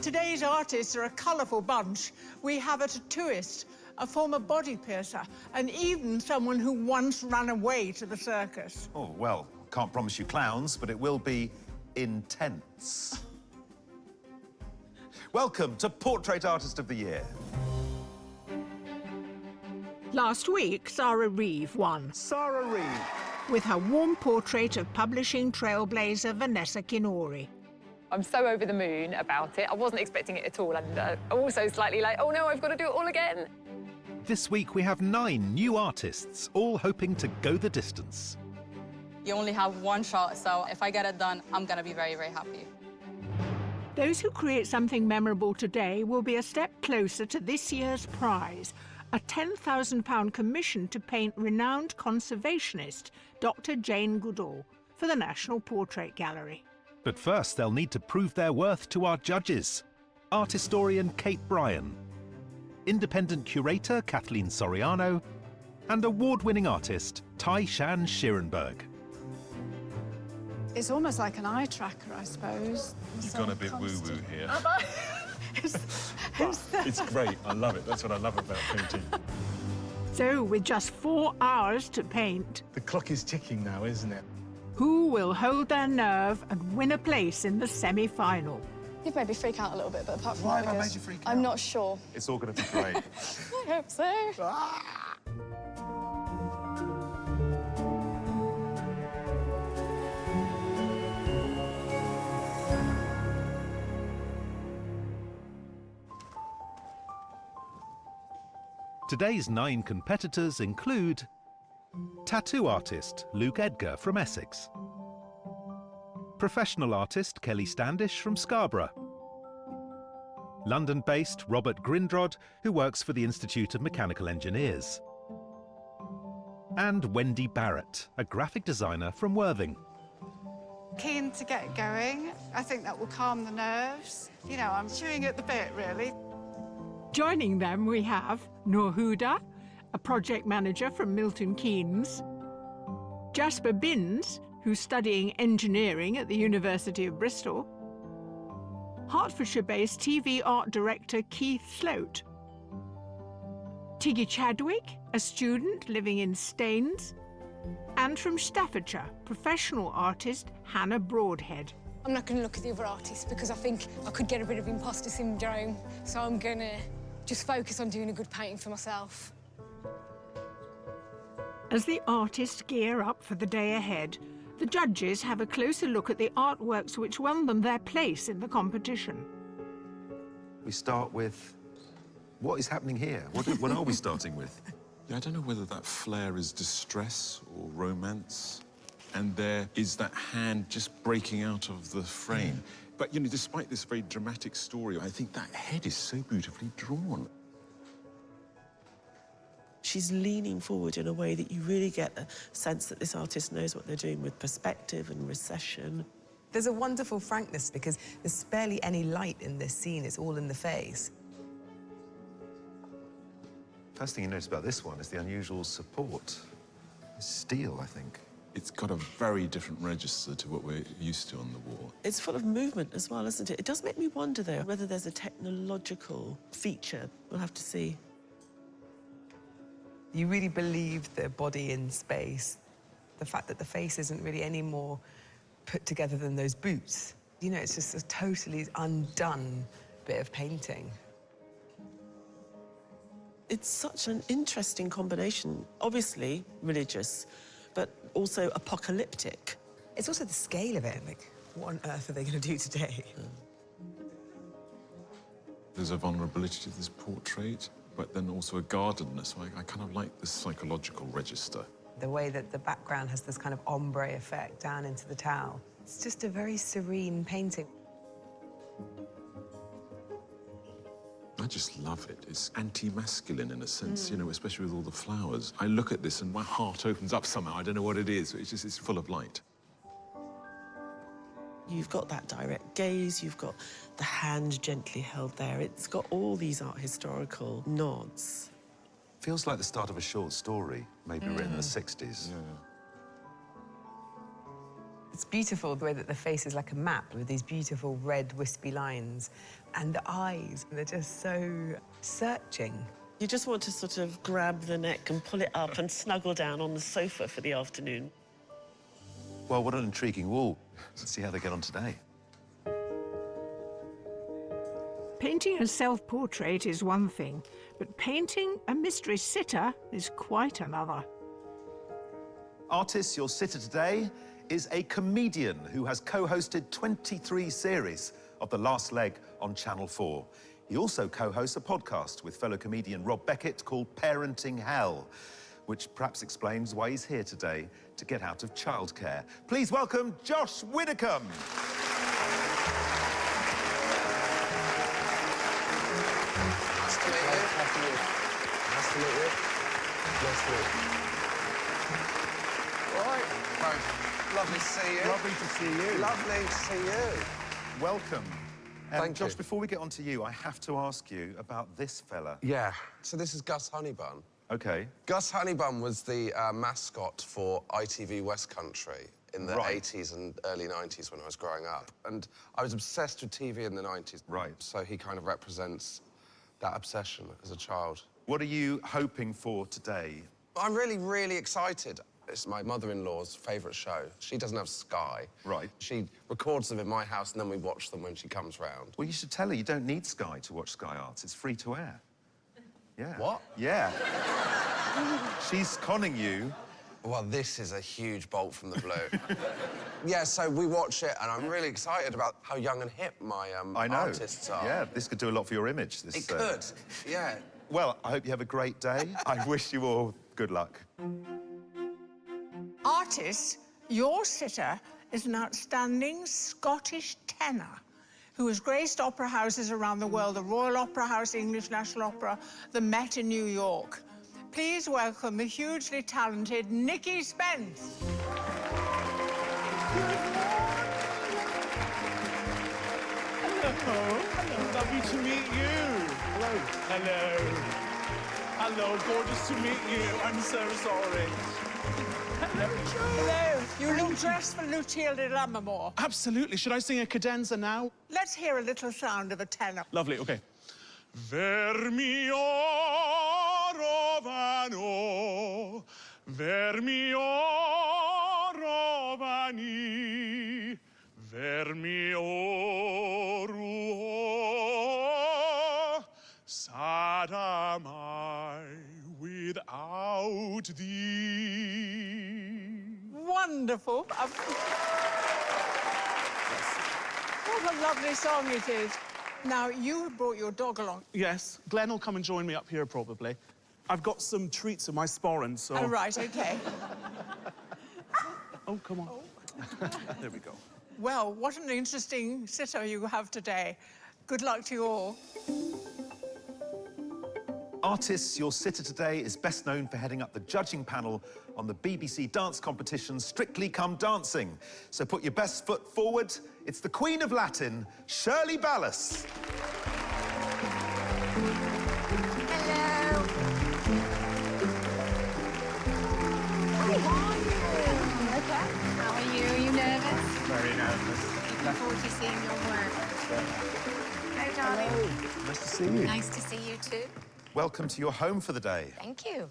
Today's artists are a colourful bunch. We have a tattooist, a former body piercer, and even someone who once ran away to the circus. Oh, well, can't promise you clowns, but it will be intense. Welcome to Portrait Artist of the Year. Last week, Sarah Reeve won. Sarah Reeve. With her warm portrait of publishing trailblazer Vanessa Kinori. I'm so over the moon about it. I wasn't expecting it at all, and also slightly like, oh no, I've got to do it all again. This week we have 9 new artists, all hoping to go the distance. You only have one shot, so if I get it done, I'm going to be very, very happy. Those who create something memorable today will be a step closer to this year's prize, a £10,000 commission to paint renowned conservationist Dr. Jane Goodall for the National Portrait Gallery. But first they'll need to prove their worth to our judges. Art historian Kate Bryan, independent curator Kathleen Soriano, and award-winning artist Tai-Shan Schierenberg. It's almost like an eye tracker, I suppose. You've gone a bit woo-woo here. It's great. I love it. That's what I love about painting. So, with just 4 hours to paint, The clock is ticking now, isn't it? who will hold their nerve and win a place in the semi-final? You've made me freak out a little bit, but apart from Why that, have I good. made you freak out? I'm not sure. It's all going to be great. I hope so. Today's 9 competitors include tattoo artist Luke Edgar from Essex, professional artist Kelly Standish from Scarborough, London-based Robert Grindrod, who works for the Institute of Mechanical Engineers, and Wendy Barrett, a graphic designer from Worthing. Keen to get going. I think that will calm the nerves. You know, I'm chewing at the bit, really. Joining them we have Noor Huda, a project manager from Milton Keynes, Jasper Binns, who's studying engineering at the University of Bristol, Hertfordshire-based TV art director Keith Sloat, Tiggy Chadwick, a student living in Staines, and from Staffordshire, professional artist Hannah Broadhead. I'm not going to look at the other artists because I think I could get a bit of imposter syndrome, so I'm going to just focus on doing a good painting for myself. As the artists gear up for the day ahead, the judges have a closer look at the artworks which won them their place in the competition. We start with what is happening here? What are we starting with? Yeah, I don't know whether that flare is distress or romance. And there is that hand just breaking out of the frame. But, you know, despite this very dramatic story, I think that head is so beautifully drawn. She's leaning forward in a way that you really get a sense that this artist knows what they're doing with perspective and recession. There's a wonderful frankness because there's barely any light in this scene. It's all in the face. First thing you notice about this one is the unusual support. It's steel, I think. It's got a very different register to what we're used to on the wall. It's full of movement as well, isn't it? It does make me wonder, though, whether there's a technological feature. We'll have to see. You really believe the body in space. The fact that the face isn't really any more put together than those boots. You know, it's just a totally undone bit of painting. It's such an interesting combination. Obviously religious, but also apocalyptic. It's also the scale of it. Like, what on earth are they going to do today? There's a vulnerability to this portrait, but then also a guardedness. I kind of like this psychological register. The way that the background has this kind of ombre effect down into the towel. It's just a very serene painting. I just love it. It's anti-masculine in a sense, you know, especially with all the flowers. I look at this and my heart opens up somehow. I don't know what it is. It's full of light. You've got that direct gaze, you've got the hand gently held there. It's got all these art historical nods. Feels like the start of a short story, maybe written in the 60s. Yeah. It's beautiful the way that the face is like a map with these beautiful red wispy lines. And the eyes, they're just so searching. You just want to sort of grab the neck and pull it up and snuggle down on the sofa for the afternoon. Well, what an intriguing wall. Let's see how they get on today. Painting a self-portrait is one thing, but painting a mystery sitter is quite another. Artist, your sitter today is a comedian who has co-hosted 23 series of The Last Leg on Channel 4. He also co-hosts a podcast with fellow comedian Rob Beckett called Parenting Hell, which perhaps explains why he's here today to get out of childcare. Please welcome Josh Widdicombe. Nice to meet you. Nice to meet you. Nice to meet you. Nice to meet you. All right. Right. Lovely to see you. Lovely to see you. Lovely to see you. Welcome. Thank Josh, you. before we get on to you, I have to ask you about this fella. Yeah. So this is Gus Honeybun. OK. Gus Honeybun was the mascot for ITV West Country in the Right. 80s and early 90s when I was growing up. And I was obsessed with TV in the 90s. Right. So he kind of represents that obsession as a child. What are you hoping for today? I'm really, really excited. It's my mother-in-law's favourite show. She doesn't have Sky. Right. She records them in my house and then we watch them when she comes round. Well, you should tell her you don't need Sky to watch Sky Arts. It's free to air. Yeah. What? Yeah. She's conning you. Well, this is a huge bolt from the blue. Yeah, so we watch it and I'm really excited about how young and hip my I know. artists are. Yeah, this could do a lot for your image. This, It could, yeah. Well, I hope you have a great day. I wish you all good luck. Artist, your sitter is an outstanding Scottish tenor who has graced opera houses around the world, the Royal Opera House, English National Opera, the Met in New York. Please welcome the hugely talented Nikki Spence. Hello. Lovely to meet you. Hello. Hello. Hello, gorgeous to meet you. I'm so sorry. Hello, Joe. Hello. You look dressed for Lucia de Lammermoor. Absolutely. Should I sing a cadenza now? Let's hear a little sound of a tenor. Lovely, OK. Vermi rovano, vermi rovani, vermi ruo, sad am I without thee. Wonderful. What a lovely song it is. Now, you brought your dog along. Yes, Glenn will come and join me up here, probably. I've got some treats in my sporran, so... Oh, right, OK. Oh, come on. Oh. There we go. Well, what an interesting sitter you have today. Good luck to you all. Artists, your sitter today is best known for heading up the judging panel on the BBC dance competition Strictly Come Dancing. So put your best foot forward. It's the Queen of Latin, Shirley Ballas. Hello. How are you? Are you nervous? Very nervous. Looking forward to seeing your work. Hello, darling. Nice to see you. Nice to see you too. Welcome to your home for the day. Thank you.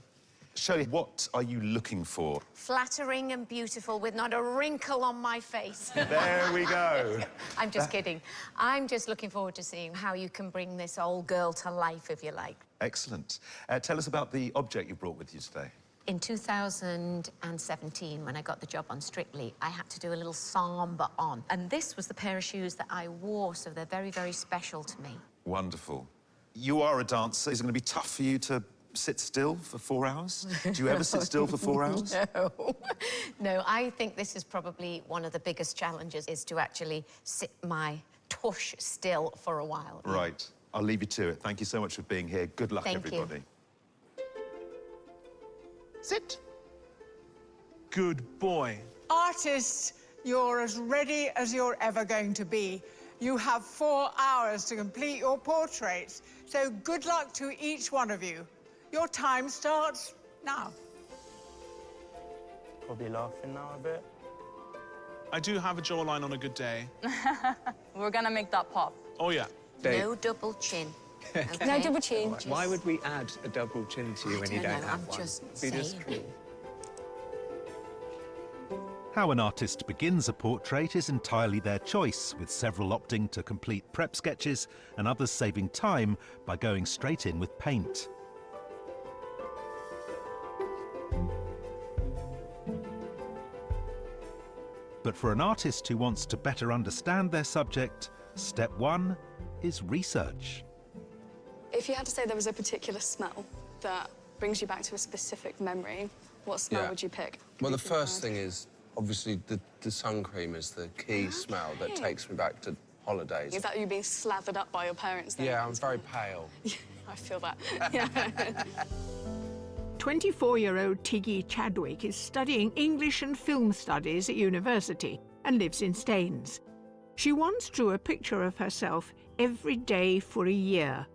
Shirley, what are you looking for? Flattering and beautiful with not a wrinkle on my face. There we go. I'm just kidding. I'm just looking forward to seeing how you can bring this old girl to life, if you like. Excellent. Tell us about the object you brought with you today. In 2017, when I got the job on Strictly, I had to do a little samba on. And this was the pair of shoes that I wore, so they're very, very special to me. Wonderful. You are a dancer. Is it going to be tough for you to sit still for 4 hours? Do you ever sit still for 4 hours? No. No, I think this is probably one of the biggest challenges, is to actually sit my tush still for a while. Right. I'll leave you to it. Thank you so much for being here. Good luck, Thank you. everybody. Sit. Good boy. Artists, you're as ready as you're ever going to be. You have 4 hours to complete your portraits, so good luck to each one of you. Your time starts now. Probably laughing now a bit. I do have a jawline on a good day. We're gonna make that pop. Oh, yeah. No double chin. Okay. No double chin. Why would we add a double chin to you when you don't have one? Just Be saying. discreet. How an artist begins a portrait is entirely their choice, with several opting to complete prep sketches and others saving time by going straight in with paint. But for an artist who wants to better understand their subject, step one is research. If you had to say there was a particular smell that brings you back to a specific memory, what smell would you pick? Well, the first thing is, obviously, the sun cream is the key smell that takes me back to holidays. Is that you being slathered up by your parents then? Yeah, I'm very pale. I feel that. Yeah. 24-year-old Tiggy Chadwick is studying English and Film Studies at university and lives in Staines. She once drew a picture of herself every day for a year,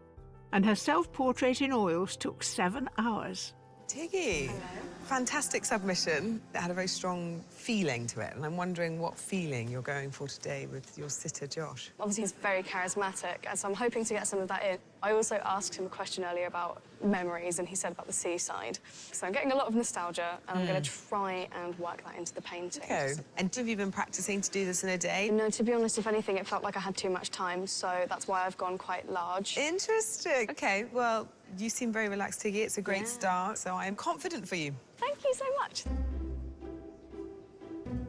and her self-portrait in oils took 7 hours. Tiggy, fantastic submission. It had a very strong feeling to it, and I'm wondering what feeling you're going for today with your sitter, Josh. Obviously, he's very charismatic, and so I'm hoping to get some of that in. I also asked him a question earlier about memories, and he said about the seaside. So I'm getting a lot of nostalgia, and I'm going to try and work that into the painting. Okay. And have you been practicing to do this in a day? No, to be honest, if anything, it felt like I had too much time, so that's why I've gone quite large. Interesting. OK, well, you seem very relaxed, Tiggy. It's a great start, so I am confident for you. Thank you so much.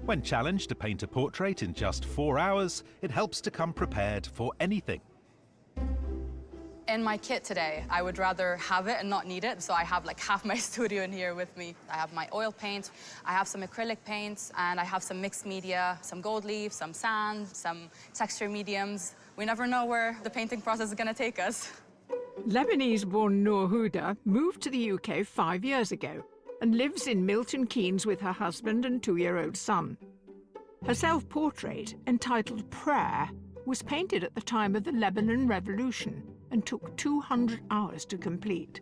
When challenged to paint a portrait in just 4 hours, it helps to come prepared for anything. In my kit today, I would rather have it and not need it, so I have like half my studio in here with me. I have my oil paint, I have some acrylic paints, and I have some mixed media, some gold leaf, some sand, some texture mediums. We never know where the painting process is going to take us. Lebanese-born Noor Huda moved to the UK 5 years ago and lives in Milton Keynes with her husband and 2-year-old son. Her self-portrait, entitled Prayer, was painted at the time of the Lebanon Revolution and took 200 hours to complete.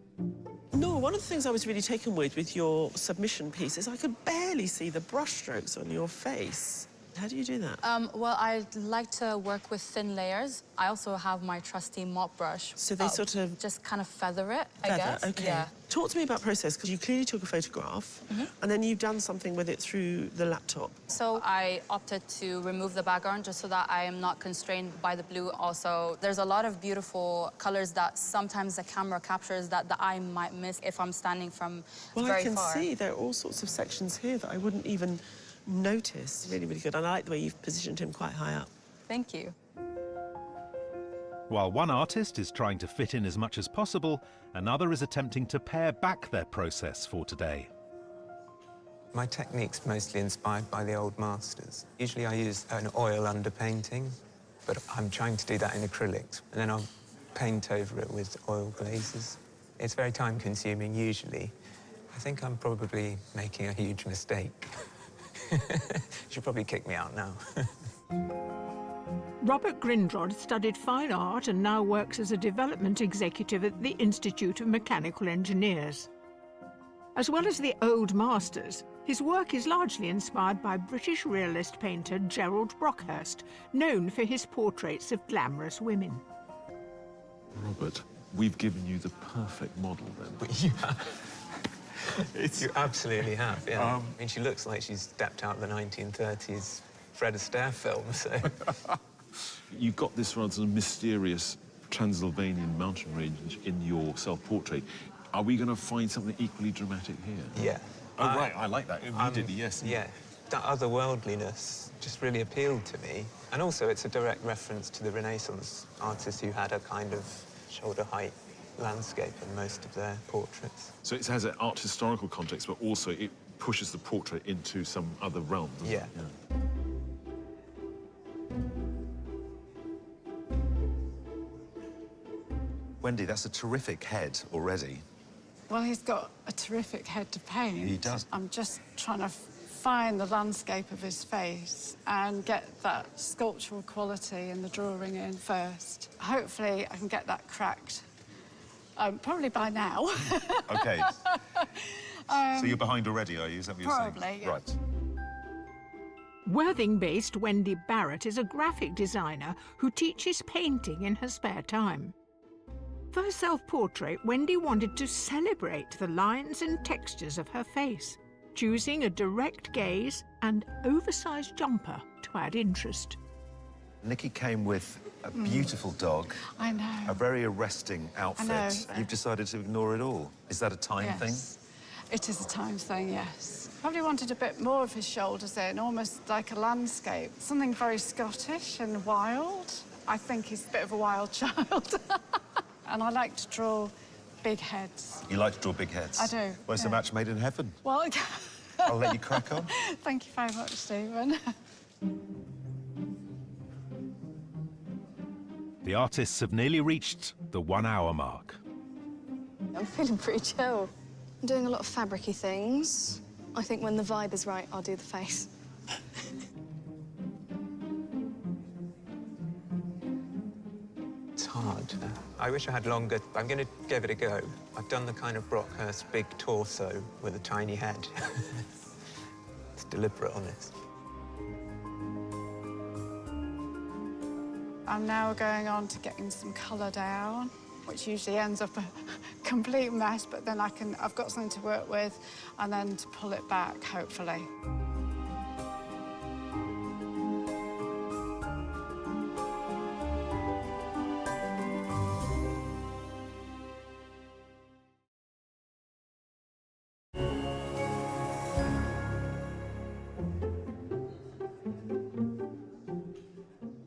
No, one of the things I was really taken with your submission piece is I could barely see the brushstrokes on your face. How do you do that? Well, I like to work with thin layers. I also have my trusty mop brush. So they sort of... Just kind of feather it, I Feather, guess. OK. Yeah. Talk to me about process, because you clearly took a photograph, and then you've done something with it through the laptop. So I opted to remove the background just so that I am not constrained by the blue. Also, there's a lot of beautiful colors that sometimes the camera captures that the eye might miss if I'm standing from very far. Well, I can see there are all sorts of sections here that I wouldn't even notice. Really, really good. And I like the way you've positioned him quite high up. Thank you. While one artist is trying to fit in as much as possible, another is attempting to pare back their process for today. My technique's mostly inspired by the old masters. Usually I use an oil underpainting, but I'm trying to do that in acrylics, and then I'll paint over it with oil glazes. It's very time-consuming, usually. I think I'm probably making a huge mistake. You should probably kick me out now. Robert Grindrod studied fine art and now works as a development executive at the Institute of Mechanical Engineers. As well as the old masters, his work is largely inspired by British realist painter Gerald Brockhurst, known for his portraits of glamorous women. Robert, we've given you the perfect model, then. Yeah. You absolutely have, yeah. I mean, she looks like she's stepped out of the 1930s Fred Astaire film, so... You've got this rather mysterious Transylvanian mountain range in your self-portrait. Are we going to find something equally dramatic here? Yeah. Oh, right, I like that. Immediately, yes. Yeah, that otherworldliness just really appealed to me. And also, it's a direct reference to the Renaissance artists who had a kind of shoulder-height landscape in most of their portraits. So it has an art historical context, but also it pushes the portrait into some other realm, doesn't it? Yeah. Wendy, that's a terrific head already. Well, he's got a terrific head to paint. He does. I'm just trying to find the landscape of his face and get that sculptural quality in the drawing in first. Hopefully, I can get that cracked. Probably by now. OK. So you're behind already, are you? Is that what you're saying? Probably, yeah. Right. Worthing-based Wendy Barrett is a graphic designer who teaches painting in her spare time. For her self-portrait, Wendy wanted to celebrate the lines and textures of her face, choosing a direct gaze and oversized jumper to add interest. Nikki came with a beautiful dog. I know. A very arresting outfit. I know. You've decided to ignore it all. Is that a time thing? It is a time thing, yes. Probably wanted a bit more of his shoulders in, almost like a landscape. Something very Scottish and wild. I think he's a bit of a wild child. And I like to draw big heads. You like to draw big heads? I do. Well, it's a match made in heaven. Well, I'll let you crack on. Thank you very much, Stephen. The artists have nearly reached the 1 hour mark. I'm feeling pretty chill. I'm doing a lot of fabric-y things. I think when the vibe is right, I'll do the face. It's hard. I wish I had longer. I'm going to give it a go. I've done the kind of Brockhurst big torso with a tiny head. It's deliberate on this. I'm now going on to getting some colour down, which usually ends up a complete mess, but then I've got something to work with and then to pull it back, hopefully.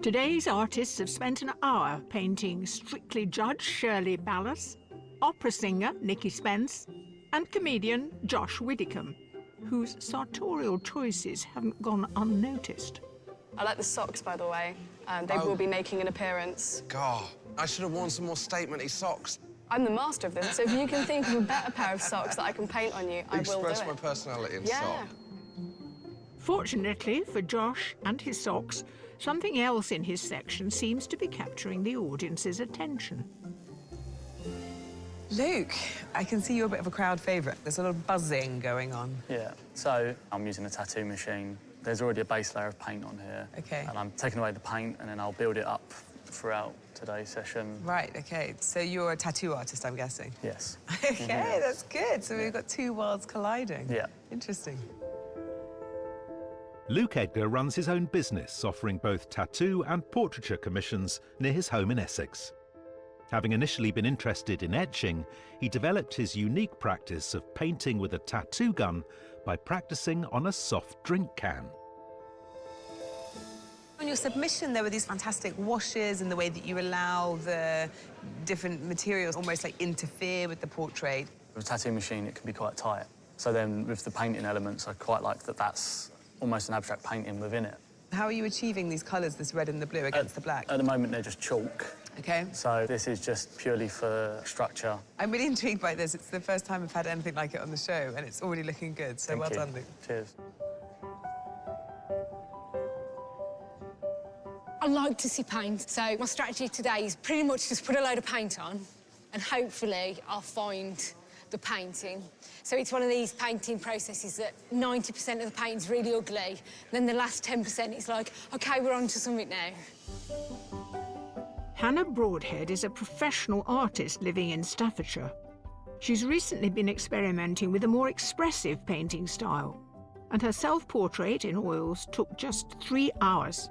Today's artists have spent an hour painting Strictly Judge Shirley Ballas, opera singer Nikki Spence, and comedian Josh Widdicombe, whose sartorial choices haven't gone unnoticed. I like the socks, by the way. They will be making an appearance. God, I should have worn some more statement-y socks. I'm the master of them, so if you can think of a better pair of socks that I can paint on you, I will do it. Express my personality in sock. Fortunately for Josh and his socks, something else in his section seems to be capturing the audience's attention. Luke, I can see you're a bit of a crowd favourite. There's a lot of buzzing going on. Yeah, so I'm using a tattoo machine. There's already a base layer of paint on here. OK. And I'm taking away the paint and then I'll build it up throughout today's session. Right, OK. So you're a tattoo artist, I'm guessing? Yes. OK, that's good. So we've got two worlds colliding. Yeah. Interesting. Luke Edgar runs his own business, offering both tattoo and portraiture commissions near his home in Essex. Having initially been interested in etching, he developed his unique practice of painting with a tattoo gun by practicing on a soft drink can. On your submission, there were these fantastic washes and the way that you allow the different materials almost like interfere with the portrait. With a tattoo machine, it can be quite tight. So then with the painting elements, I quite like that that's almost an abstract painting within it. How are you achieving these colours, this red and the blue, against the black? At the moment, they're just chalk. OK. So this is just purely for structure. I'm really intrigued by this. It's the first time I've had anything like it on the show, and it's already looking good, so well done, Luke. Cheers. I like to see paint, so my strategy today is pretty much just put a load of paint on, and hopefully I'll find the painting. So it's one of these painting processes that 90% of the paint's really ugly, then the last 10% it's like, OK, we're on to something now. Hannah Broadhead is a professional artist living in Staffordshire. She's recently been experimenting with a more expressive painting style, and her self-portrait in oils took just 3 hours.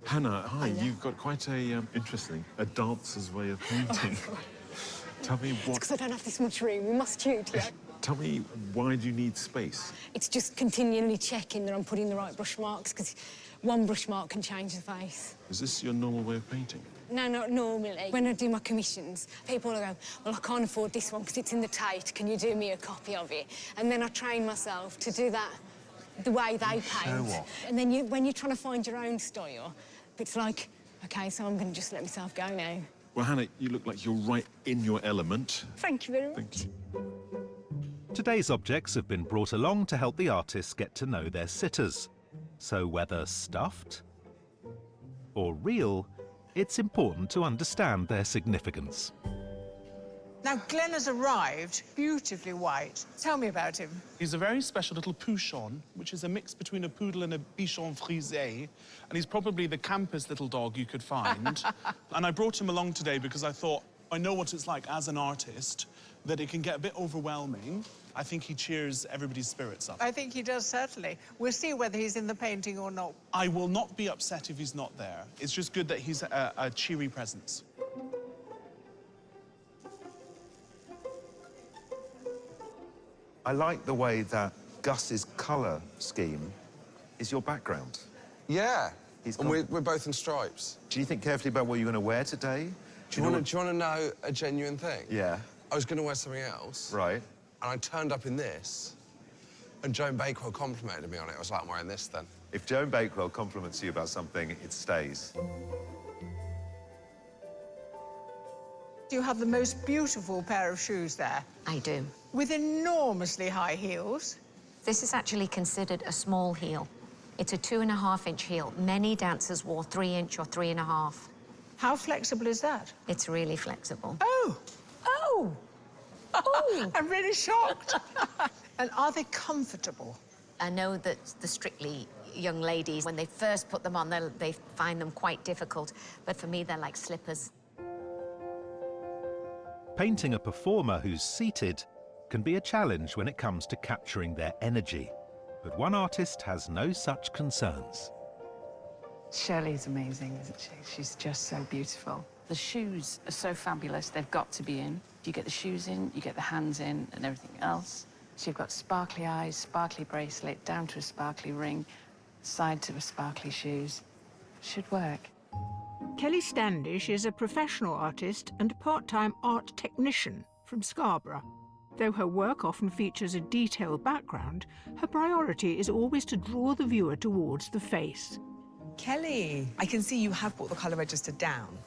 Hannah, hi. You've got quite a a dancer's way of painting. Tell me It's what. because I don't have this much room in my studio. Tell me, why do you need space? It's just continually checking that I'm putting the right brush marks, because one brush mark can change the face. Is this your normal way of painting? No, not normally. When I do my commissions, people will go, well, I can't afford this one because it's in the Tate. Can you do me a copy of it? And then I train myself to do that the way they paint. Show off. And then when you're trying to find your own style, it's like, OK, so I'm going to just let myself go now. Well, Hannah, you look like you're right in your element. Thank you very much. Thank you. Today's objects have been brought along to help the artists get to know their sitters. So whether stuffed or real, it's important to understand their significance. Now, Glenn has arrived, beautifully white. Tell me about him. He's a very special little Pouchon, which is a mix between a poodle and a Bichon frisé, and he's probably the campest little dog you could find. And I brought him along today because I thought, I know what it's like as an artist, that it can get a bit overwhelming. I think he cheers everybody's spirits up. I think he does, certainly. We'll see whether he's in the painting or not. I will not be upset if he's not there. It's just good that he's a cheery presence. I like the way that Gus's colour scheme is your background. Yeah, and we're both in stripes. Do you think carefully about what you're going to wear today? Do you want to know a genuine thing? Yeah. I was going to wear something else. Right. And I turned up in this, and Joan Bakewell complimented me on it. I was like, I'm wearing this then. If Joan Bakewell compliments you about something, it stays. You have the most beautiful pair of shoes there. I do. With enormously high heels. This is actually considered a small heel. It's a 2.5-inch heel. Many dancers wore 3-inch or 3.5. How flexible is that? It's really flexible. Oh! Oh! Oh! I'm really shocked. And are they comfortable? I know that the Strictly young ladies, when they first put them on, they find them quite difficult. But for me, they're like slippers. Painting a performer who's seated can be a challenge when it comes to capturing their energy. But one artist has no such concerns. Shirley's amazing, isn't she? She's just so beautiful. The shoes are so fabulous, they've got to be in. You get the shoes in, you get the hands in, and everything else. So you've got sparkly eyes, sparkly bracelet, down to a sparkly ring, side to a sparkly shoes. Should work. Kelly Standish is a professional artist and part-time art technician from Scarborough. Though her work often features a detailed background, her priority is always to draw the viewer towards the face. Kelly, I can see you have brought the colour register down.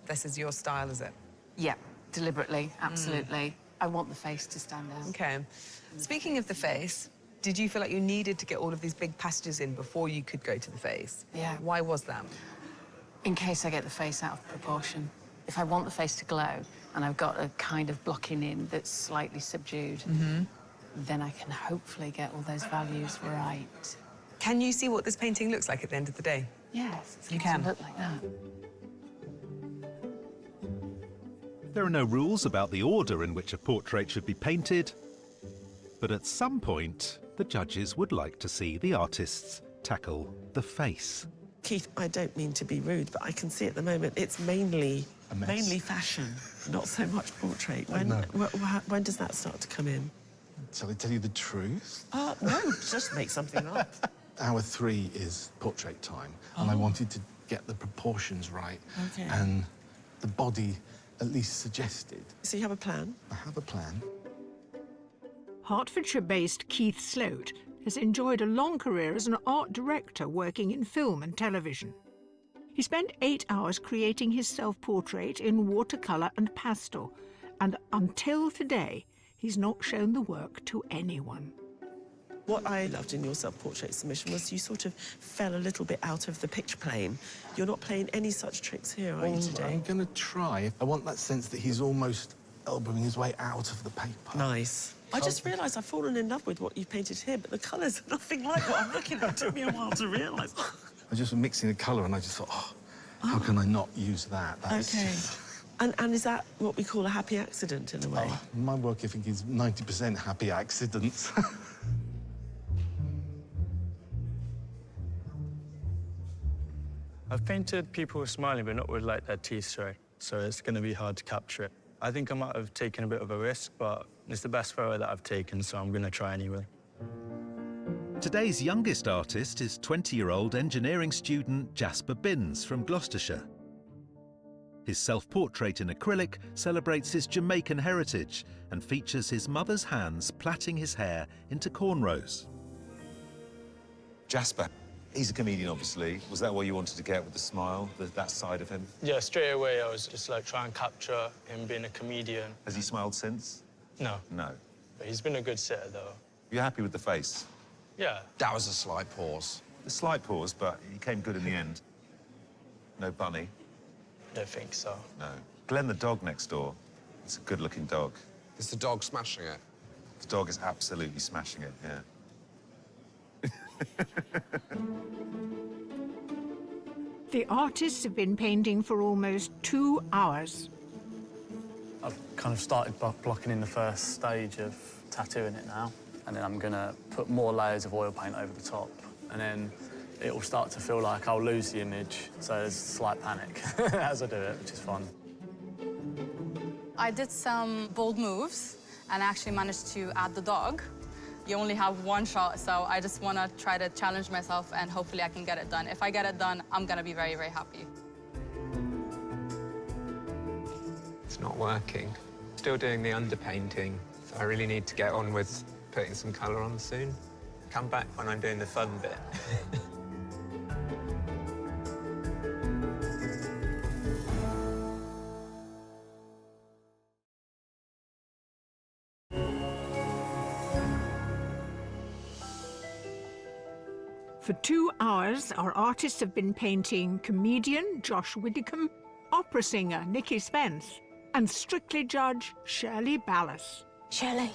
This is your style, is it? Yeah, deliberately, absolutely. I want the face to stand out. OK. Speaking of the face, did you feel like you needed to get all of these big passages in before you could go to the face? Yeah. Why was that? In case I get the face out of proportion. If I want the face to glow, and I've got a kind of blocking in that's slightly subdued, then I can hopefully get all those values right. Can you see what this painting looks like at the end of the day? Yes, you can. Look like that. There are no rules about the order in which a portrait should be painted, but at some point, the judges would like to see the artists tackle the face. Keith, I don't mean to be rude, but I can see at the moment it's mainly fashion, not so much portrait. When does that start to come in? Shall I tell you the truth? No, just make something up. Hour 3 is portrait time, and I wanted to get the proportions right and the body at least suggested. So you have a plan? I have a plan. Hertfordshire-based Keith Sloat has enjoyed a long career as an art director working in film and television. He spent 8 hours creating his self-portrait in watercolour and pastel, and until today, he's not shown the work to anyone. What I loved in your self-portrait submission was you sort of fell a little bit out of the picture plane. You're not playing any such tricks here, are you, today? I'm going to try. I want that sense that he's almost elbowing his way out of the paper. Nice. I just realised I've fallen in love with what you've painted here, but the colours are nothing like what I'm looking at. It took me a while to realise. I was just mixing the colour, and I just thought, how can I not use that? OK. And is that what we call a happy accident, in a way? My work, I think, is 90% happy accidents. I've painted people smiling, but not with, like, their teeth showing, so it's going to be hard to capture it. I think I might have taken a bit of a risk, but it's the best photo that I've taken, so I'm going to try anyway. Today's youngest artist is 20-year-old engineering student Jasper Binns from Gloucestershire. His self-portrait in acrylic celebrates his Jamaican heritage and features his mother's hands plaiting his hair into cornrows. Jasper, he's a comedian, obviously. Was that what you wanted to get with the smile, that side of him? Yeah, straight away I was just, like, trying to capture him being a comedian. Has he smiled since? No. No. But he's been a good sitter, though. You're happy with the face? Yeah. That was a slight pause. A slight pause, but he came good in the end. No bunny? I don't think so. No. Glenn the dog next door, It's a good-looking dog. Is the dog smashing it? The dog is absolutely smashing it, yeah. The artists have been painting for almost 2 hours. I've kind of started blocking in the first stage of tattooing it now, and then I'm gonna put more layers of oil paint over the top, and then it will start to feel like I'll lose the image, so there's a slight panic as I do it, which is fun. I did some bold moves and actually managed to add the dog. You only have one shot, so I just want to try to challenge myself and hopefully I can get it done. If I get it done, I'm going to be very, very happy. It's not working. Still doing the underpainting, so I really need to get on with putting some colour on soon. Come back when I'm doing the fun bit. For 2 hours, our artists have been painting comedian Josh Widdicombe, opera singer Nikki Spence, and Strictly judge Shirley Ballas. Shirley,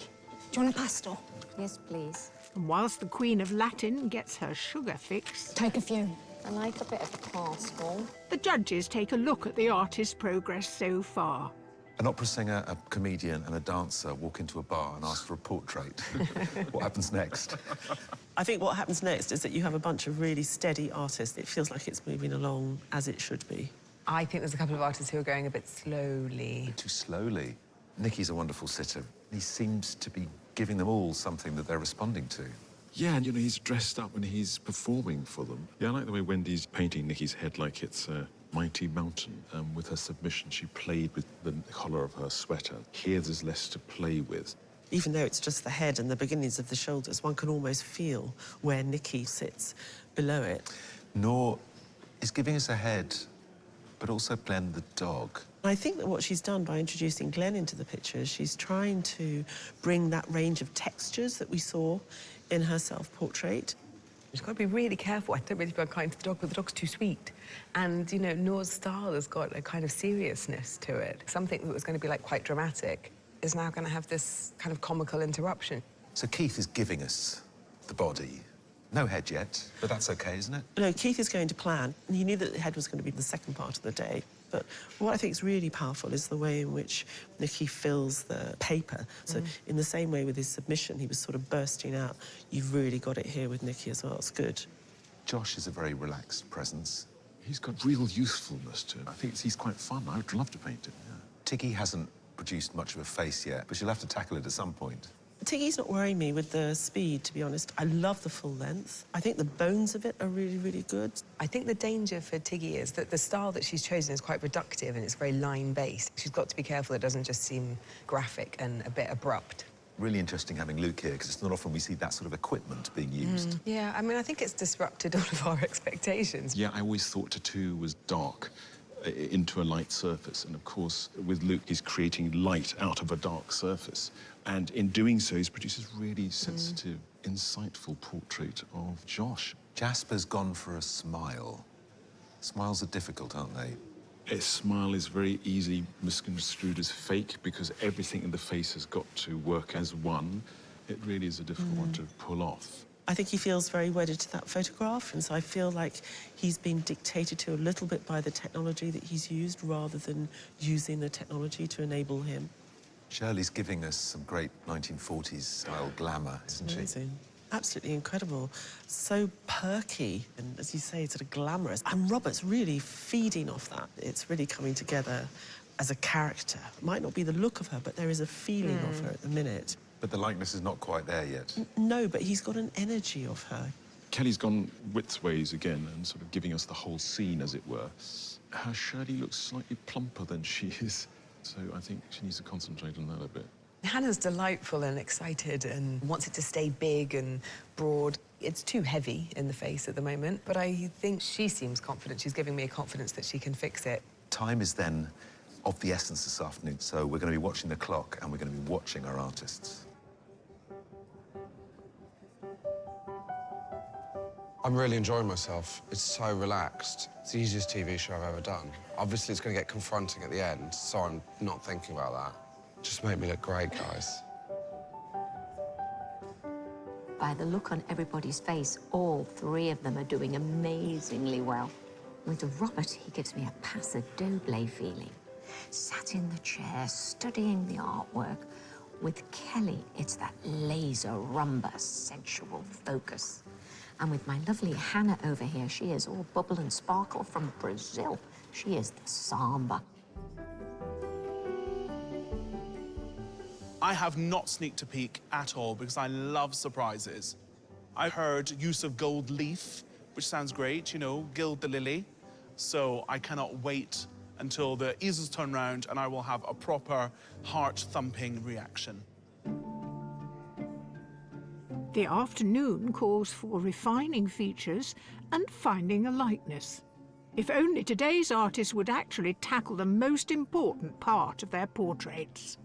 do you want a pastel? Yes, please. And whilst the Queen of Latin gets her sugar fix, Take a few. I like a bit of pastel. the judges take a look at the artist's progress so far. An opera singer, a comedian and a dancer walk into a bar and ask for a portrait. What happens next? I think what happens next is that you have a bunch of really steady artists. It feels like it's moving along as it should be. I think there's a couple of artists who are going a bit slowly. Too slowly. Nicky's a wonderful sitter. He seems to be giving them all something that they're responding to. Yeah, and, you know, he's dressed up when he's performing for them. Yeah, I like the way Wendy's painting Nicky's head like it's a mighty mountain. With her submission, she played with the collar of her sweater. Here, there's less to play with. Even though it's just the head and the beginnings of the shoulders, one can almost feel where Nicky sits below it. Nor is giving us a head, but also Glenn the dog. I think that what she's done by introducing Glenn into the picture is she's trying to bring that range of textures that we saw in her self-portrait. You've got to be really careful. I don't really feel kind to the dog, but the dog's too sweet. And, you know, Noor's style has got a kind of seriousness to it. Something that was going to be, like, quite dramatic is now going to have this kind of comical interruption. So Keith is giving us the body. No head yet, but that's OK, isn't it? No, Keith is going to plan. He knew that the head was going to be the second part of the day. But what I think is really powerful is the way in which Nicky fills the paper. So in the same way with his submission, he was sort of bursting out. You've really got it here with Nicky as well. It's good. Josh is a very relaxed presence. He's got real usefulness to him. I think he's quite fun. I would love to paint him, yeah. Tiggy hasn't produced much of a face yet, but she'll have to tackle it at some point. Tiggy's not worrying me with the speed, to be honest. I love the full length. I think the bones of it are really, really good. I think the danger for Tiggy is that the style that she's chosen is quite reductive and it's very line-based. She's got to be careful it doesn't just seem graphic and a bit abrupt. Really interesting having Luke here, because it's not often we see that sort of equipment being used. Yeah, I mean, I think it's disrupted all of our expectations. Yeah, I always thought tattoo was dark into a light surface. And, of course, with Luke, he's creating light out of a dark surface. And in doing so, he produces really sensitive, insightful portrait of Josh. Jasper's gone for a smile. Smiles are difficult, aren't they? A smile is very easily misconstrued as fake because everything in the face has got to work as one. It really is a difficult one to pull off. I think he feels very wedded to that photograph, and so I feel like he's been dictated to a little bit by the technology that he's used rather than using the technology to enable him. Shirley's giving us some great 1940s-style glamour, isn't she? Amazing. Absolutely incredible. So perky and, as you say, sort of glamorous. And Robert's really feeding off that. It's really coming together as a character. It might not be the look of her, but there is a feeling of her at the minute. But the likeness is not quite there yet. No, but he's got an energy of her. Kelly's gone widthways again and sort of giving us the whole scene, as it were. Her Shirley looks slightly plumper than she is, so I think she needs to concentrate on that a bit. Hannah's delightful and excited and wants it to stay big and broad. It's too heavy in the face at the moment, but I think she seems confident. She's giving me a confidence that she can fix it. Time is then of the essence this afternoon, so we're going to be watching the clock and we're going to be watching our artists. I'm really enjoying myself. It's so relaxed. It's the easiest TV show I've ever done. Obviously, it's going to get confronting at the end, so I'm not thinking about that. Just make me look great, guys. By the look on everybody's face, all three of them are doing amazingly well. With Robert, he gives me a paso doble feeling. Sat in the chair, studying the artwork. With Kelly, it's that laser rumba sensual focus. And with my lovely Hannah over here, she is all bubble and sparkle from Brazil. She is the samba. I have not sneaked a peek at all because I love surprises. I heard use of gold leaf, which sounds great, you know, gild the lily. So I cannot wait until the easels turn round and I will have a proper heart-thumping reaction. The afternoon calls for refining features and finding a likeness. If only today's artists would actually tackle the most important part of their portraits.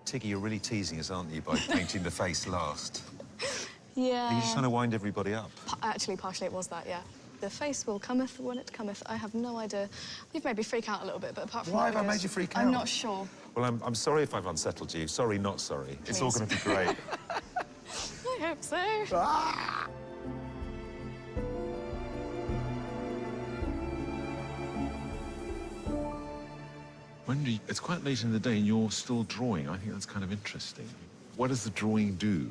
Tiggy, you're really teasing us, aren't you, by painting the face last? Yeah. Are you just trying to wind everybody up? Actually, partially it was that, yeah. The face will cometh when it cometh. I have no idea. You've made me freak out a little bit, but apart from Why that, have I made you freak out? I'm not sure. Well, I'm sorry if I've unsettled you. Sorry, not sorry. It's all going to be great. I hope so. Ah! Wendy, it's quite late in the day and you're still drawing. I think that's kind of interesting. What does the drawing do?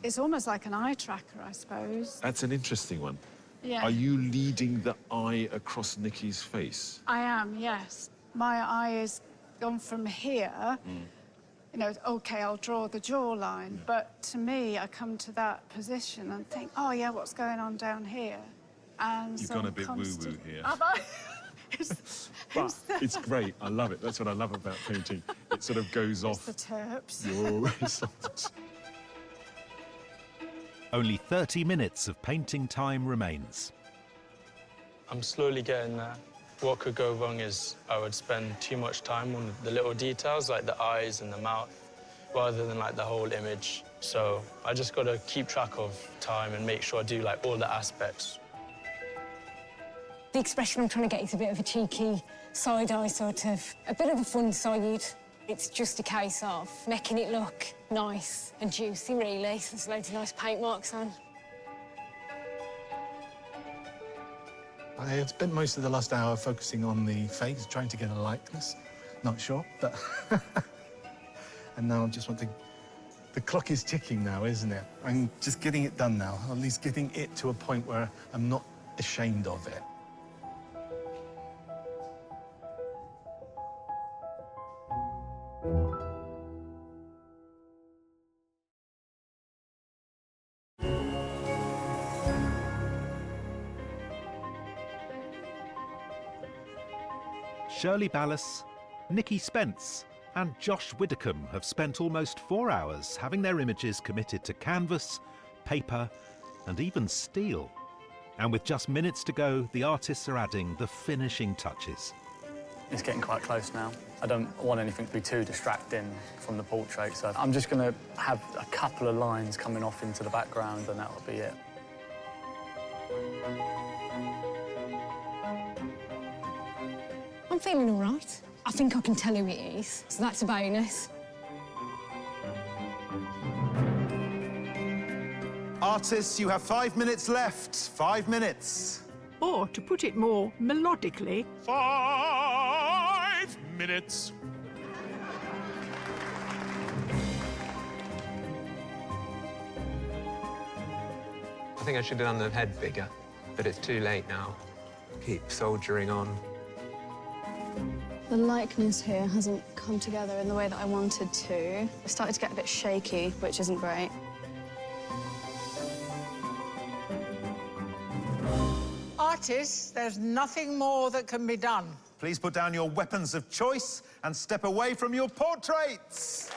It's almost like an eye tracker, I suppose. That's an interesting one. Yeah. Are you leading the eye across Nikki's face? I am, yes. My eye is gone from here. You know, OK, I'll draw the jawline, but to me, I come to that position and think, oh, yeah, what's going on down here? And You've so gone a I'm bit woo-woo here. Have I? But it's great. I love it. That's what I love about painting. It sort of goes off the terps. your result. Only 30 minutes of painting time remains. I'm slowly getting there. What could go wrong is I would spend too much time on the little details, like the eyes and the mouth, rather than like the whole image. So I just got to keep track of time and make sure I do like all the aspects. The expression I'm trying to get is a bit of a cheeky side eye, sort of, a bit of a fun side. It's just a case of making it look nice and juicy, really. So there's loads of nice paint marks on. I have spent most of the last hour focusing on the face, trying to get a likeness. Not sure, but... And now I just want to... The clock is ticking now, isn't it? I'm just getting it done now, at least getting it to a point where I'm not ashamed of it. Shirley Ballas, Nikki Spence and Josh Widdicombe have spent almost 4 hours having their images committed to canvas, paper and even steel. And with just minutes to go, the artists are adding the finishing touches. It's getting quite close now. I don't want anything to be too distracting from the portrait, so I'm just going to have a couple of lines coming off into the background and that'll be it. I'm feeling all right. I think I can tell who it is, so that's a bonus. Artists, you have 5 minutes left. 5 minutes. Or, to put it more melodically, 5 minutes. I think I should have done the head bigger, but it's too late now. Keep soldiering on. The likeness here hasn't come together in the way that I wanted to. It started to get a bit shaky, which isn't great. artists, there's nothing more that can be done. Please put down your weapons of choice and step away from your portraits.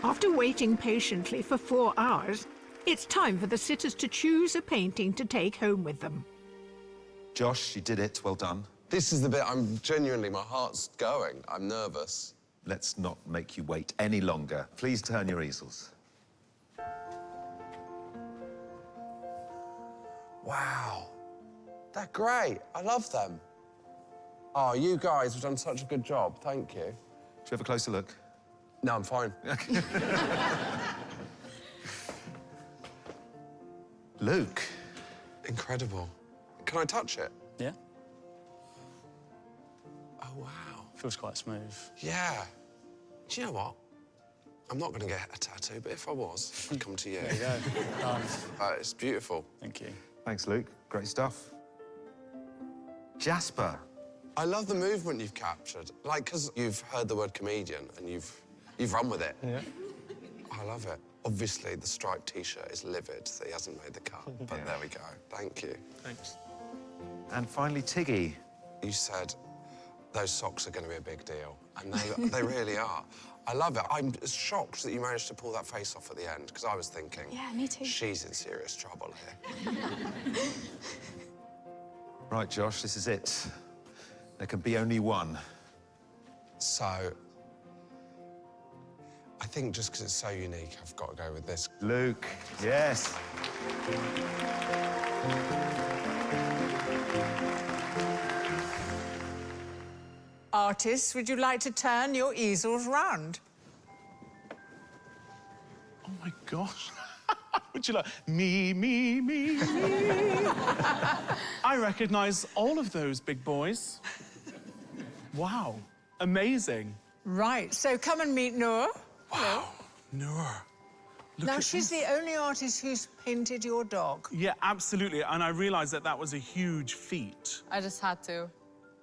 After waiting patiently for 4 hours, it's time for the sitters to choose a painting to take home with them. Josh, you did it. Well done. This is the bit I'm genuinely, my heart's going. I'm nervous. let's not make you wait any longer. Please turn your easels. Wow. They're great. I love them. Oh, you guys have done such a good job. Thank you. Should we have a closer look? No, I'm fine. Luke. Incredible. Can I touch it? Yeah. Oh, wow. Feels quite smooth. Yeah. Do you know what? I'm not going to get a tattoo, but if I was, I'd come to you. There you go. Done. It's beautiful. Thank you. Thanks, Luke. Great stuff. Jasper. I love the movement you've captured. Like, because you've heard the word comedian and you've run with it. Yeah. I love it. Obviously, the striped T-shirt is livid that he hasn't made the cut, but there we go. Thank you. Thanks. And finally, Tiggy. You said those socks are going to be a big deal, and they really are. I love it. I'm shocked that you managed to pull that face off at the end, because I was thinking... Yeah, me too. She's in serious trouble here. Right, Josh, this is it. There can be only one. So, I think just because it's so unique, I've got to go with this. Luke, yes. Artists, would you like to turn your easels round? Oh, my gosh. Would you like... Me. I recognise all of those big boys. Wow. Amazing. Right, so come and meet Noor. Hello. Noor. Now, she's the only artist who's painted your dog. Yeah, absolutely. And I realised that that was a huge feat. I just had to.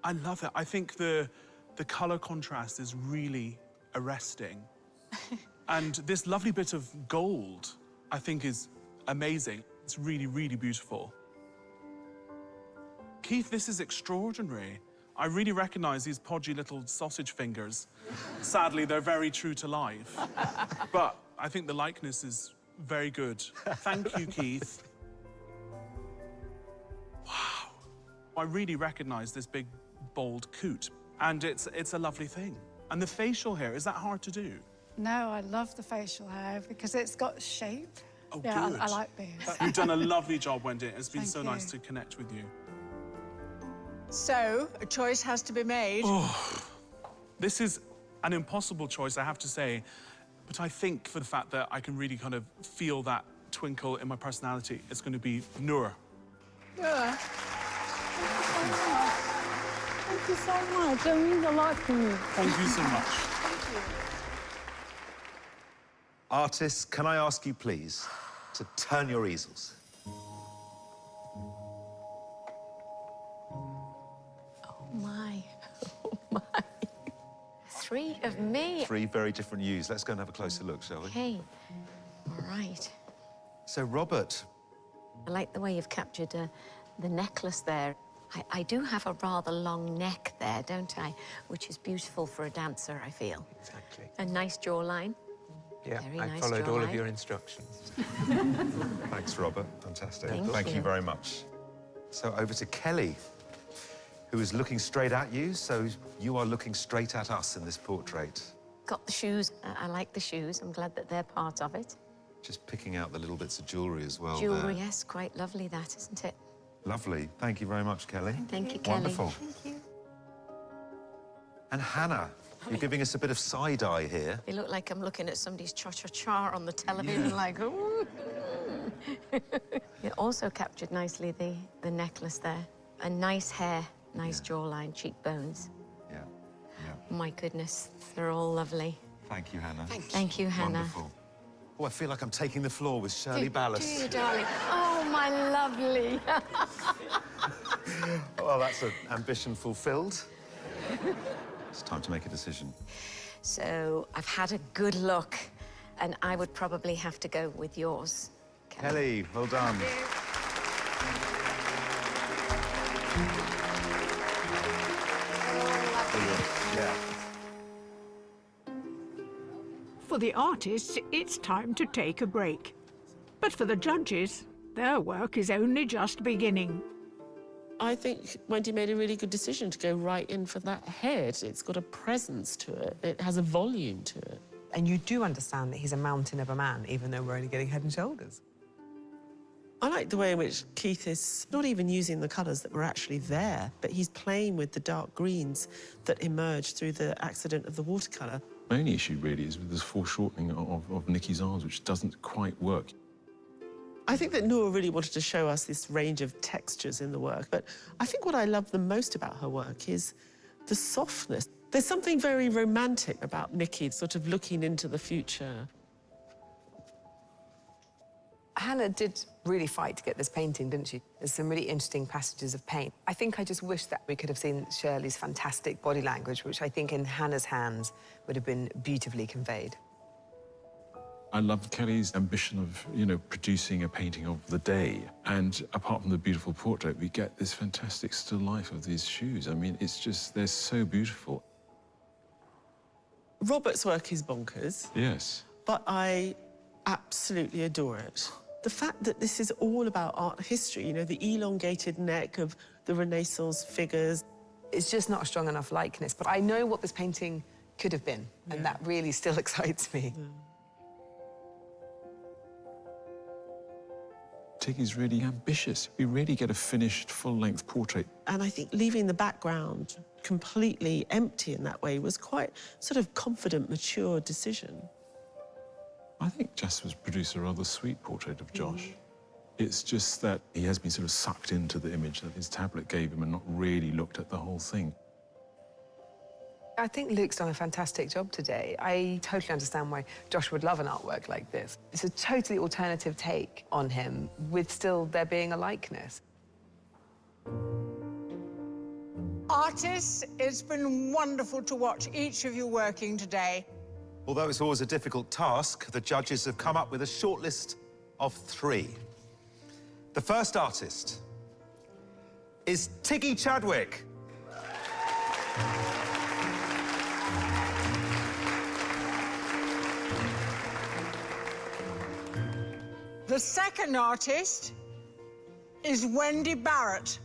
I love it. I think the colour contrast is really arresting. And this lovely bit of gold, I think, is amazing. It's really, really beautiful. Keith, this is extraordinary. I really recognise these podgy little sausage fingers. Sadly, they're very true to life. But I think the likeness is very good. Thank you, Keith. Wow. I really recognise this big, bold coot. And it's a lovely thing. And the facial hair, is that hard to do? No, I love the facial hair because it's got shape. Oh, yeah, good. I like beards. You've done a lovely job, Wendy. It's been Thank so you. nice to connect with you. So, a choice has to be made. Oh, this is an impossible choice, I have to say. But I think for the fact that I can really kind of feel that twinkle in my personality, it's going to be Noor. Yeah. Thank you so much. That means a lot to me. Thank you so much. Artists, can I ask you, please, to turn your easels? Oh, my. 3 of me. 3 very different yous. Let's go and have a closer look, shall we? Okay. All right. So, Robert. I like the way you've captured the necklace there. I do have a rather long neck there, don't I? Which is beautiful for a dancer, I feel. Exactly. A nice jawline. Yeah, Very I nice followed all of jawline. your instructions. Thanks, Robert. Fantastic. Thank you. very much. So, over to Kelly, who is looking straight at you, so you are looking straight at us in this portrait. Got the shoes. I like the shoes. I'm glad that they're part of it. Just picking out the little bits of jewellery as well. Jewellery, there. yes, quite lovely that, isn't it? Lovely. Thank you very much, Kelly. Thank you, Kelly. Wonderful. Thank you. And Hannah, you're giving us a bit of side-eye here. They look like I'm looking at somebody's cha-cha-cha on the television, like, ooh. You also captured nicely the necklace there. A nice hair, nice jawline, cheekbones. Yeah. My goodness, they're all lovely. Thank you, Hannah. Thank you, Hannah. Wonderful. Oh, I feel like I'm taking the floor with Shirley Ballas. Do you, darling? Oh, my lovely. Well, that's an ambition fulfilled. It's time to make a decision. So I've had a good look, and I would probably have to go with yours. Kelly, well done. Yeah. For the artists, it's time to take a break. But for the judges, their work is only just beginning. I think Wendy made a really good decision to go right in for that head. It's got a presence to it. It has a volume to it. And you do understand that he's a mountain of a man, even though we're only getting head and shoulders. I like the way in which Keith is not even using the colours that were actually there, but he's playing with the dark greens that emerged through the accident of the watercolour. My only issue really is with this foreshortening of Nikki's arms, which doesn't quite work. I think that Nora really wanted to show us this range of textures in the work, but I think what I love the most about her work is the softness. There's something very romantic about Nikki sort of looking into the future. Hannah did really fight to get this painting, didn't she? There's some really interesting passages of paint. I think I just wish that we could have seen Shirley's fantastic body language, which I think in Hannah's hands would have been beautifully conveyed. I love Kelly's ambition of, you know, producing a painting of the day. And apart from the beautiful portrait, we get this fantastic still life of these shoes. I mean, it's just, they're so beautiful. Robert's work is bonkers. Yes. But I absolutely adore it. The fact that this is all about art history, you know, the elongated neck of the Renaissance figures. It's just not a strong enough likeness, but I know what this painting could have been, and that really still excites me. Tiggy's really ambitious. We really get a finished, full-length portrait. And I think leaving the background completely empty in that way was quite sort of confident, mature decision. I think Jess was produced a rather sweet portrait of Josh. It's just that he has been sort of sucked into the image that his tablet gave him and not really looked at the whole thing. I think Luke's done a fantastic job today. I totally understand why Josh would love an artwork like this. It's a totally alternative take on him, with still there being a likeness. Artists, it's been wonderful to watch each of you working today. Although it's always a difficult task, the judges have come up with a shortlist of 3. The first artist is Tiggy Chadwick. The second artist is Wendy Barrett.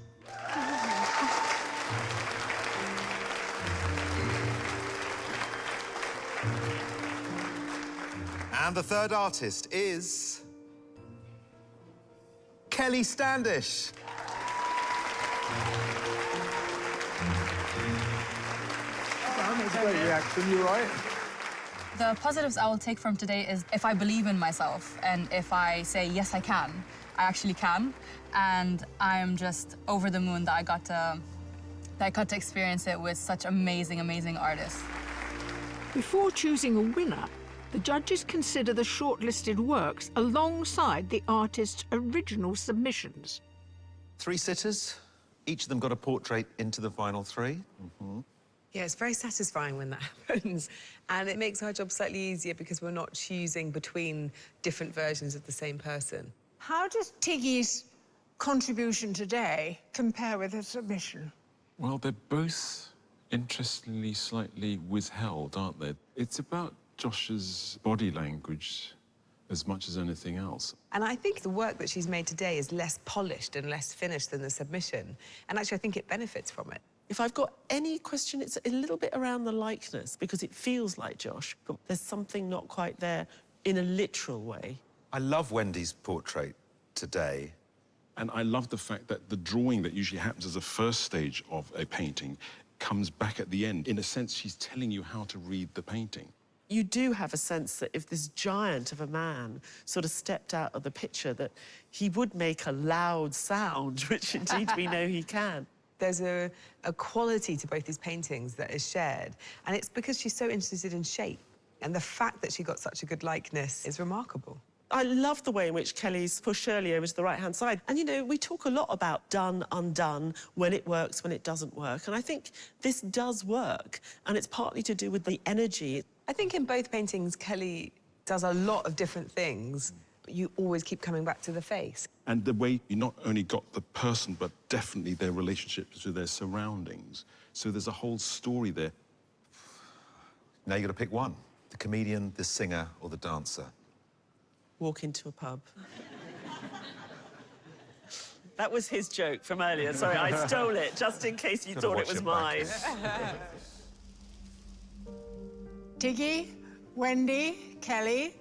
And the third artist is Kelly Standish. That's a great reaction, you're right. The positives I will take from today is if I believe in myself and if I say, yes, I can, I actually can. And I'm just over the moon that I got to experience it with such amazing, amazing artists. Before choosing a winner, the judges consider the shortlisted works alongside the artist's original submissions. 3 sitters, each of them got a portrait into the final 3. Yeah, it's very satisfying when that happens. And it makes our job slightly easier because we're not choosing between different versions of the same person. How does Tiggy's contribution today compare with her submission? Well, they're both interestingly slightly withheld, aren't they? It's about Josh's body language as much as anything else. And I think the work that she's made today is less polished and less finished than the submission. And actually, I think it benefits from it. If I've got any question, it's a little bit around the likeness, because it feels like Josh, but there's something not quite there in a literal way. I love Wendy's portrait today. And I love the fact that the drawing that usually happens as a first stage of a painting comes back at the end. In a sense, she's telling you how to read the painting. You do have a sense that if this giant of a man sort of stepped out of the picture, that he would make a loud sound, which indeed we know he can. There's a quality to both these paintings that is shared, and it's because she's so interested in shape. And the fact that she got such a good likeness is remarkable. I love the way in which Kelly's pushed Shirley over to the right-hand side. And, you know, we talk a lot about done, undone, when it works, when it doesn't work. And I think this does work, and it's partly to do with the energy. I think in both paintings, Kelly does a lot of different things, but you always keep coming back to the face. And the way you not only got the person, but definitely their relationships to their surroundings. So there's a whole story there. Now you've got to pick one. The comedian, the singer, or the dancer. Walk into a pub. That was his joke from earlier. Sorry, I stole it, just in case you thought it was mine. Tiggy, Wendy, Kelly,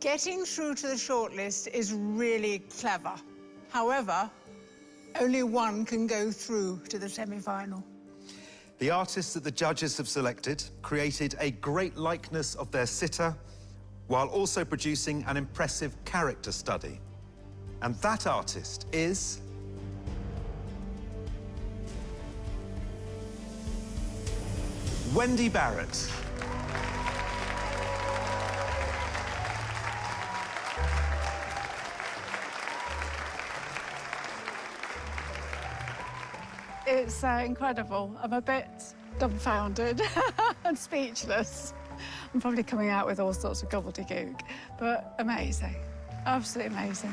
getting through to the shortlist is really clever. However, only one can go through to the semi-final. The artists that the judges have selected created a great likeness of their sitter while also producing an impressive character study. And that artist is... Wendy Barrett. It's incredible. I'm a bit dumbfounded and speechless. I'm probably coming out with all sorts of gobbledygook, but amazing. Absolutely amazing.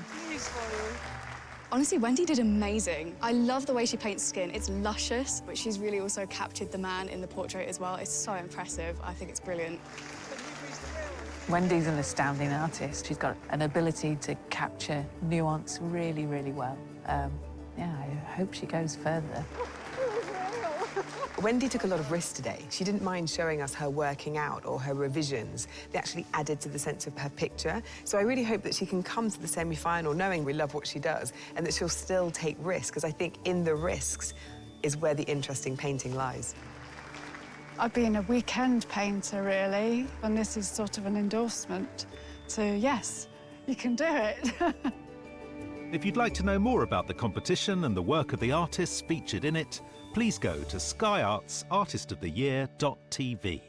Honestly, Wendy did amazing. I love the way she paints skin. It's luscious, but she's really also captured the man in the portrait as well. It's so impressive. I think it's brilliant. Wendy's an astounding artist. She's got an ability to capture nuance really, really well. Yeah, I hope she goes further. Wendy took a lot of risks today. She didn't mind showing us her working out or her revisions. They actually added to the sense of her picture. So I really hope that she can come to the semi-final knowing we love what she does and that she'll still take risks, because I think in the risks is where the interesting painting lies. I've been a weekend painter, really, and this is sort of an endorsement. So, yes, you can do it. If you'd like to know more about the competition and the work of the artists featured in it, please go to skyartsartistoftheyear.tv.